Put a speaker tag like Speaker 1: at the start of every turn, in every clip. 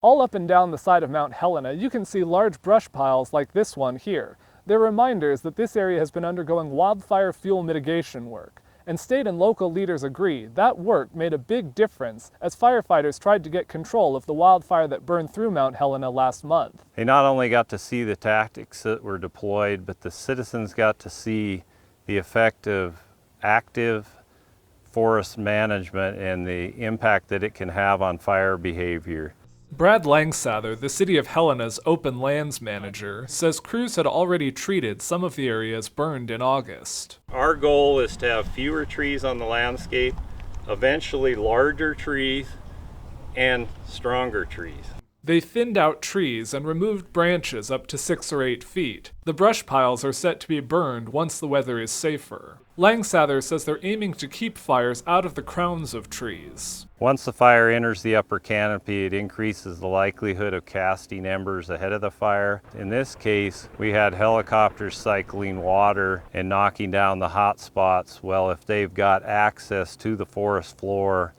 Speaker 1: All up and down the side of Mount Helena, you can see large brush piles like this one here. They're reminders that this area has been undergoing wildfire fuel mitigation work. And state and local leaders agree that work made a big difference as firefighters tried to get control of the wildfire that burned through Mount Helena last month.
Speaker 2: They not only got to see the tactics that were deployed, but the citizens got to see the effect of active forest management and the impact that it can have on fire behavior.
Speaker 1: Brad Langsather, the City of Helena's open lands manager, says crews had already treated some of the areas burned in August.
Speaker 2: Our goal is to have fewer trees on the landscape, eventually larger trees, and stronger trees.
Speaker 1: They thinned out trees and removed branches up to 6 or 8 feet. The brush piles are set to be burned once the weather is safer. Langsather says they're aiming to keep fires out of the crowns of trees.
Speaker 2: Once the fire enters the upper canopy, it increases the likelihood of casting embers ahead of the fire. In this case, we had helicopters cycling water and knocking down the hot spots. Well, if they've got access to the forest floor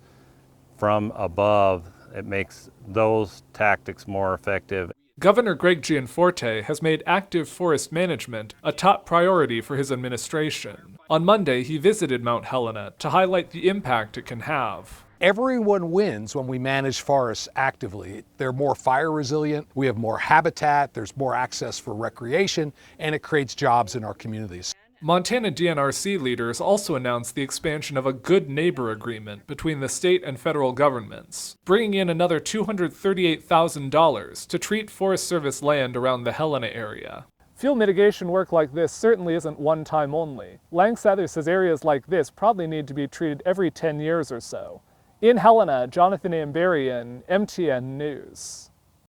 Speaker 2: from above, it makes those tactics more effective.
Speaker 1: Governor Greg Gianforte has made active forest management a top priority for his administration. On Monday, he visited Mount Helena to highlight the impact it can have.
Speaker 3: Everyone wins when we manage forests actively. They're more fire resilient, we have more habitat, there's more access for recreation, and it creates jobs in our communities.
Speaker 1: Montana DNRC leaders also announced the expansion of a Good Neighbor Agreement between the state and federal governments, bringing in another $238,000 to treat Forest Service land around the Helena area. Fuel mitigation work like this certainly isn't one time only. Langsather says areas like this probably need to be treated every 10 years or so. In Helena, Jonathan Amberian, MTN News.